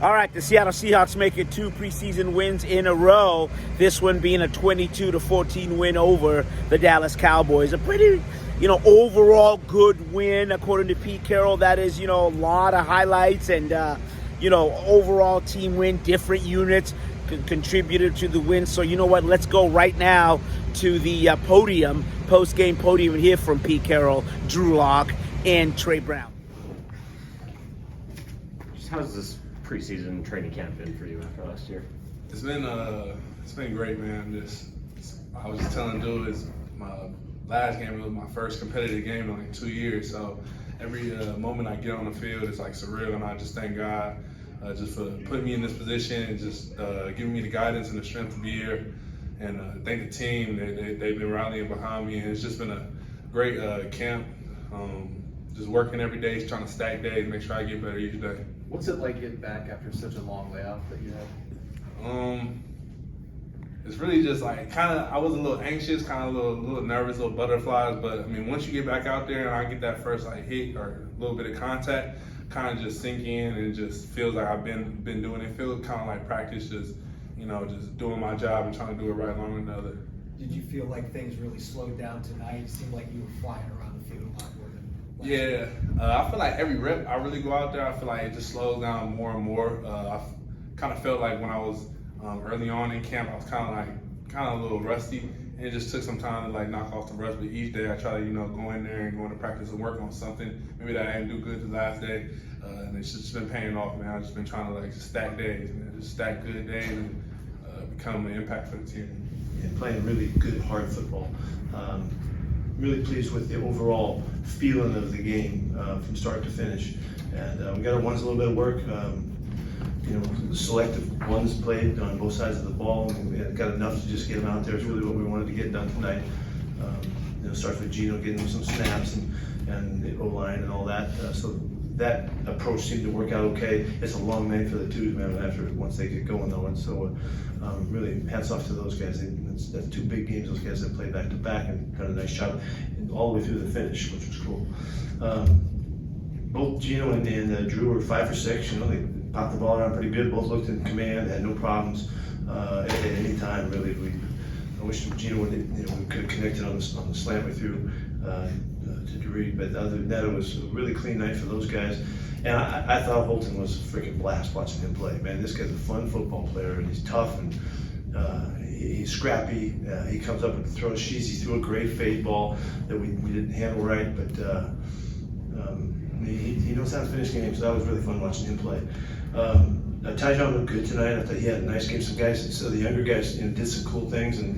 All right, the Seattle Seahawks make it 2 preseason wins in a row. This one being a 22-14 win over the Dallas Cowboys. A pretty, overall good win according to Pete Carroll. That is, a lot of highlights and, overall team win. Different units contributed to the win. So you know what? Let's go right now to the podium, post-game podium, and hear from Pete Carroll, Drew Lock, and Trey Brown. How's this preseason training camp been for you after last year? It's been great, man. I was just telling dude, it's my last game. It was my first competitive game in like 2 years. So every moment I get on the field, it's like surreal, and I just thank God just for putting me in this position and just giving me the guidance and the strength to be here. And thank the team. They've been rallying behind me, and it's just been a great camp. Just working every day, trying to stack days, make sure I get better each day. What's it like getting back after such a long layoff that you had? It's really just like I was a little anxious, a little nervous, little butterflies. But I mean, once you get back out there and I get that first hit or a little bit of contact, kind of just sink in, and it just feels like I've been doing it. It feels kind of like practice, just doing my job and trying to do it right along with another. Did you feel like things really slowed down tonight? It seemed like you were flying around the field a lot more than last Yeah, I feel like every rep I really go out there, I feel like it just slows down more and more. I kind of felt like when I was early on in camp, I was kind of a little rusty, and it just took some time to knock off the rust. But each day I try to go in there and go into practice and work on something maybe that I didn't do good the last day, and it's just been paying off, man. I've just been trying to just stack days, man, just stack good days and become an impact for the team. And playing really good, hard football. Really pleased with the overall feeling of the game from start to finish. And we got our ones a little bit of work. The selective ones played on both sides of the ball, and we got enough to just get them out there. It's really what we wanted to get done tonight. Starts with Gino getting them some snaps and the O-line and all that. So that approach seemed to work out okay. It's a long night for the twos, man, once they get going though. And so really hats off to those guys. That's 2 big games those guys have played back to back and done a nice job all the way through the finish, which was cool. Both Gino and Drew were 5 for 6. They popped the ball around pretty good. Both looked in command, had no problems at any time really. I wish Gino we could have connected on the slant we threw to Drew, but other than that, it was a really clean night for those guys. And I thought Holton was a freaking blast watching him play. Man, this guy's a fun football player, and he's tough and he's scrappy. He comes up and throws sheets. He threw a great fade ball that we didn't handle right, but he knows how to finish games. So that was really fun watching him play. Tyjon looked good tonight. I thought he had a nice game. Some guys, so the younger guys, did some cool things, and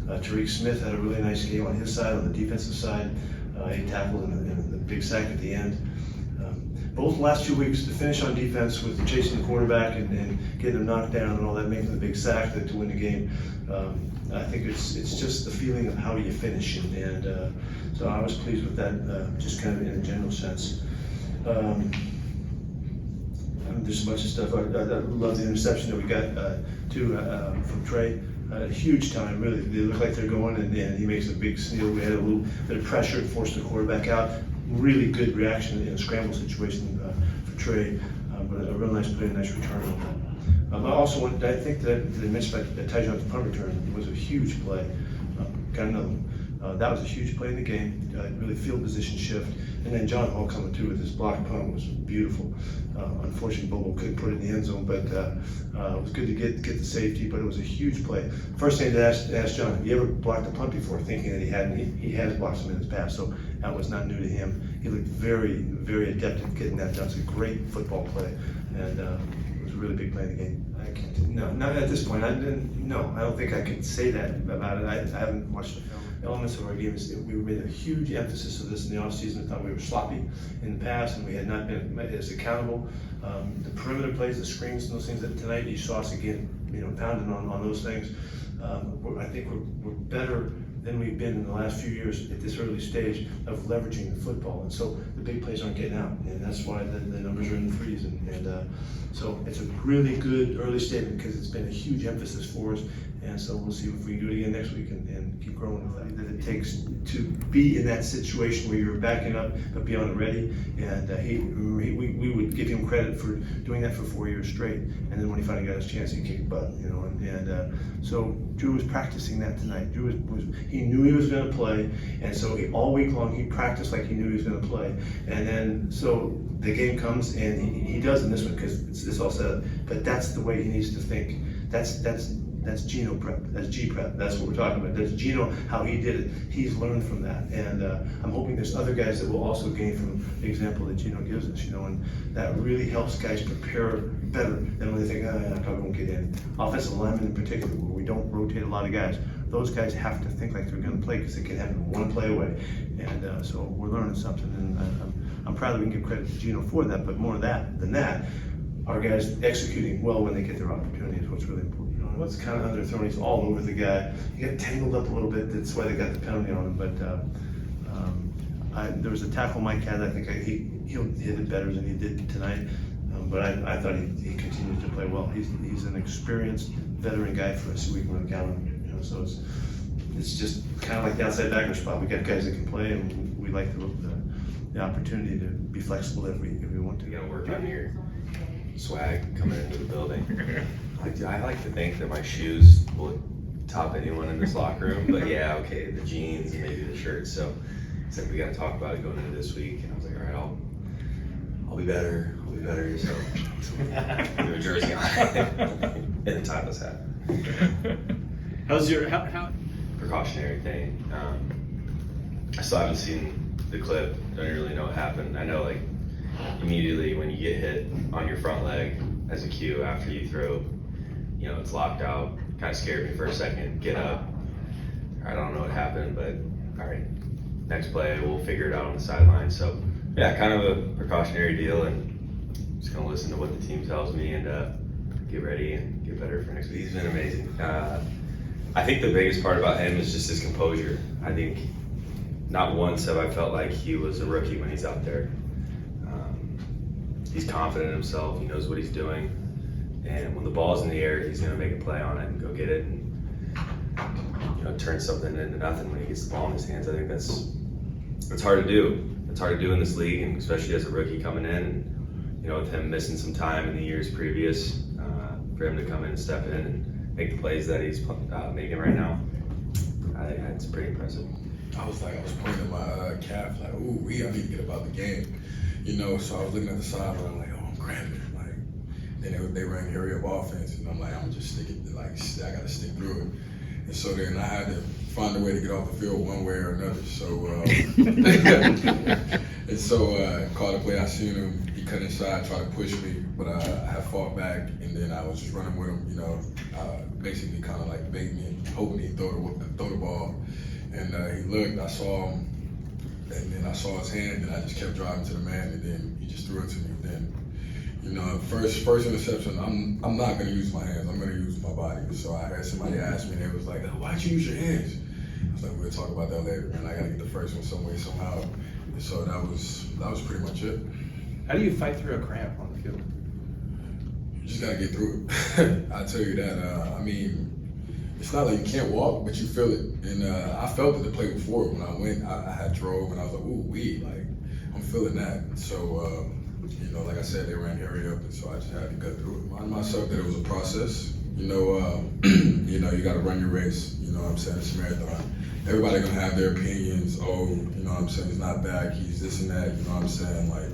Tariq Smith had a really nice game on his side, on the defensive side. He tackled in the big sack at the end. Both the last 2 weeks, to finish on defense with chasing the quarterback and getting him knocked down and all that, making the big sack to win the game. I think it's just the feeling of how you finish, and so I was pleased with that, just kind of in a general sense. There's a bunch of stuff. I love the interception that we got from Trey. A huge time, really. They look like they're going, and he makes a big steal. We had a little bit of pressure and forced the quarterback out. Really good reaction in a scramble situation for Trey, but a real nice play, a nice return on that. I think that I mentioned that Tyjon's punt return was a huge play. Got another one. That was a huge play in the game, really field position shift. And then John Hall coming through with his block punt was beautiful. Unfortunately, Bobo couldn't put it in the end zone, but it was good to get the safety, but it was a huge play. First thing to ask John, have you ever blocked a punt before? Thinking that he hadn't. He has blocked some in his past, so that was not new to him. He looked very, very adept at getting that done. It's a great football play, and it was a really big play in the game. Not at this point. I don't think I can say that about it. I haven't watched the film. Elements of our game is we made a huge emphasis of this in the offseason. I thought we were sloppy in the past, and we had not been as accountable. The perimeter plays, the screens, and those things that tonight you saw us again, pounding on those things. I think we're better than we've been in the last few years at this early stage of leveraging the football, and so the big plays aren't getting out, and that's why the numbers are in the threes, and so it's a really good early statement because it's been a huge emphasis for us, And so we'll see if we can do it again next week and keep growing with that. That it takes to be in that situation where you're backing up but beyond ready. And we would give him credit for doing that for 4 years straight. And then when he finally got his chance, he kicked butt, you know. So Drew was practicing that tonight. Drew he knew he was going to play, and so all week long he practiced like he knew he was going to play. And then so the game comes and he does in this one because it's all set up. But that's the way he needs to think. That's Geno prep. That's G prep. That's what we're talking about. That's Geno, how he did it. He's learned from that, and I'm hoping there's other guys that will also gain from the example that Geno gives us. You know, and that really helps guys prepare better than when they think, I probably won't get in. Offensive linemen in particular, where we don't rotate a lot of guys, those guys have to think like they're going to play because they can have one play away, and so we're learning something. And I'm proud that we can give credit to Geno for that, but more than that, our guys executing well when they get their opportunity is what's really important. What's kind of underthrown, he's all over the guy. He got tangled up a little bit, that's why they got the penalty on him. But there was a tackle Mike had, I think he'll hit it better than he did tonight. But I thought he continues to play well. He's an experienced veteran guy for us, so we can really count him. You know, so it's just kind of like the outside backer spot. We got guys that can play, and we like the opportunity to be flexible if we want to. You gotta work on your swag coming into the building. I like to think that my shoes will top anyone in this locker room, but yeah, okay, the jeans and maybe the shirts. So it's like we got to talk about it going into this week, and I was like, all right, I'll be better. So do a jersey on and a timeless hat. How's your how? Precautionary thing. I still haven't seen the clip. Don't really know what happened. I know like immediately when you get hit on your front leg as a cue after you throw, you know, it's locked out. Kind of scared me for a second. Get up. I don't know what happened, but all right, next play we'll figure it out on the sideline. So yeah, kind of a precautionary deal, and just gonna listen to what the team tells me and get ready and get better for next week. He's been amazing. I think the biggest part about him is just his composure. I think not once have I felt like he was a rookie when he's out there. He's confident in himself. He knows what he's doing. And when the ball's in the air, he's going to make a play on it and go get it and, you know, turn something into nothing when he gets the ball in his hands. I think that's hard to do. It's hard to do in this league, and especially as a rookie coming in. And, you know, with him missing some time in the years previous, for him to come in and step in and make the plays that he's making right now, I think it's pretty impressive. I was pointing at my calf, like, ooh, I need to get about the game. You know, so I was looking at the sideline, I'm like, oh, I'm cramping. Like, then they ran hurry up offense, and I'm like, I'm gonna just stick it, like, I gotta stick through it. And so then I had to find a way to get off the field one way or another. So, and so called a play, I seen him, he cut inside, tried to push me, but I had fought back, and then I was just running with him, you know, basically kind of like baiting me, hoping he'd throw the ball. And he looked, I saw him, and then I saw his hand, and I just kept driving to the man, and then he just threw it to me. Then, you know, first interception, I'm not gonna use my hands, I'm gonna use my body. So I had somebody ask me, and they was like, why'd you use your hands? I was like, we'll talk about that later, man. I gotta get the first one some way, somehow. And so that was pretty much it. How do you fight through a cramp on the field? You just gotta get through it. I'll tell you that. I mean, it's not like you can't walk, but you feel it. And I felt it the play before when I went. I had drove, and I was like, ooh, like, I'm feeling that. So, you know, like I said, they ran hurry up, and so I just had to cut through it. Remind myself that it was a process. You know, you got to run your race. You know what I'm saying? It's a marathon. Everybody gonna have their opinions. Oh, you know what I'm saying? He's not back. He's this and that. You know what I'm saying? Like,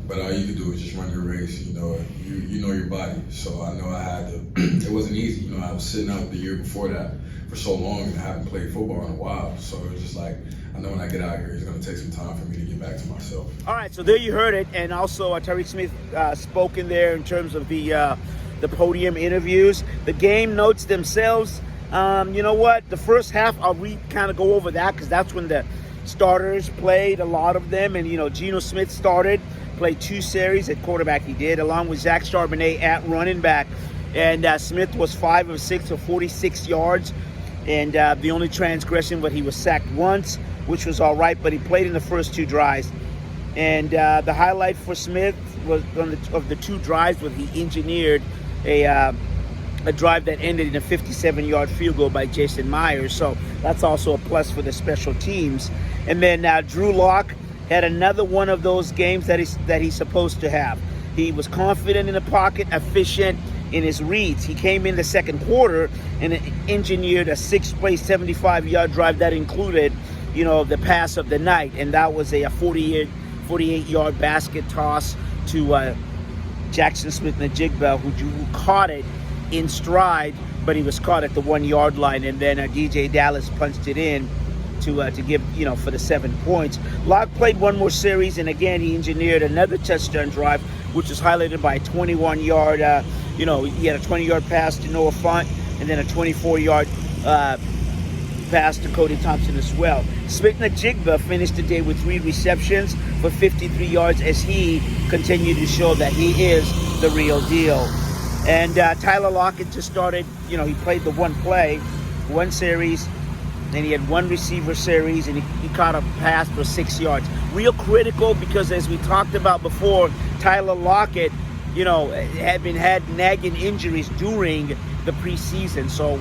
but all you can do is just run your race. You know, you know your body. So I know I had to. It wasn't easy. You know, I was sitting out the year before that for so long, and I haven't played football in a while. So it was just like, I know when I get out here, it's gonna take some time for me to get back to myself. All right, so there you heard it, and also Tariq Smith spoke in there in terms of the podium interviews. The game notes themselves. You know what? The first half, I'll kind of go over that because that's when the starters played, a lot of them, and you know, Geno Smith started. Played 2 series at quarterback, he did, along with Zach Charbonnet at running back. And Smith was 5 of 6 for 46 yards. And the only transgression, but he was sacked once, which was all right, but he played in the first 2 drives. And the highlight for Smith was of the 2 drives was he engineered a a drive that ended in a 57-yard field goal by Jason Myers. So that's also a plus for the special teams. And then Drew Lock had another one of those games that he's supposed to have. He was confident in the pocket, efficient in his reads. He came in the second quarter and engineered a 6-play, 75-yard drive that included, the pass of the night, and that was a 48-yard basket toss to Jackson Smith-Njigba, who caught it in stride, but he was caught at the 1-yard line, and then DJ Dallas punched it in to give, for the 7 points. Locke played one more series, and again, he engineered another touchdown drive, which was highlighted by a 21-yard, he had a 20-yard pass to Noah Font, and then a 24-yard pass to Cody Thompson as well. Smith-Njigba finished the day with 3 receptions for 53 yards as he continued to show that he is the real deal. And Tyler Lockett just started, he played the one series, then he had 1 receiver series, and he caught a pass for 6 yards. Real critical because, as we talked about before, Tyler Lockett, had nagging injuries during the preseason. So,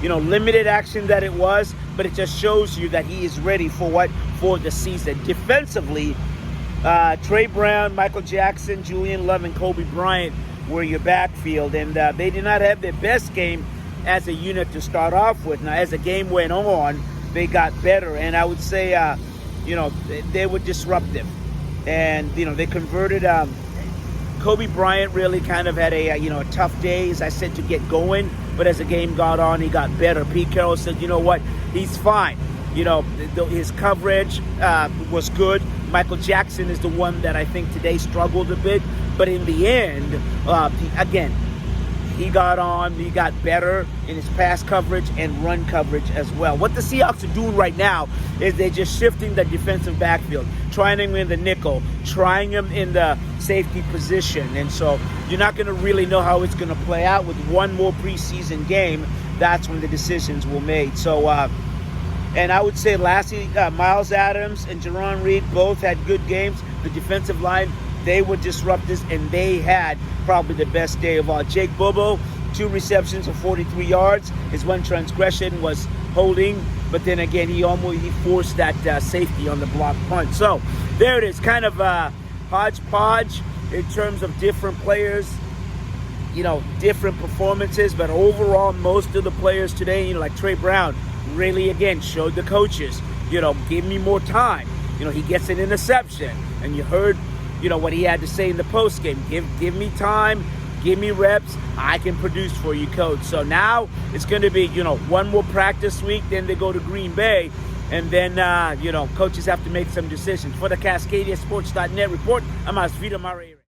limited action that it was, but it just shows you that he is ready for the season. Defensively, Trey Brown, Michael Jackson, Julian Love, and Kobe Bryant were your backfield, and they did not have their best game as a unit to start off with. Now, as the game went on, they got better, and I would say, they were disruptive, and they converted. Kobe Bryant really kind of had a tough day, as I said, to get going, but as the game got on, he got better. Pete Carroll said, you know what, he's fine. His coverage was good. Michael Jackson is the one that I think today struggled a bit, but in the end, he got on, he got better in his pass coverage and run coverage as well. What the Seahawks are doing right now is they're just shifting the defensive backfield, trying him in the nickel, trying him in the safety position. And so you're not going to really know how it's going to play out. With one more preseason game, that's when the decisions will be made. So, and I would say lastly, Miles Adams and Jerron Reed both had good games. The defensive line, they were disruptors, and they had probably the best day of all. Jake Bobo, 2 receptions for 43 yards. His one transgression was holding, but then again, he forced that safety on the block punt. So there it is, kind of hodgepodge in terms of different players, different performances, but overall, most of the players today, like Trey Brown, really, again, showed the coaches, give me more time. He gets an interception, and you heard, what he had to say in the postgame. Give me time, give me reps. I can produce for you, coach. So now it's going to be, one more practice week. Then they go to Green Bay, and then, coaches have to make some decisions. For the CascadiaSports.net report, I'm Asvita Mare.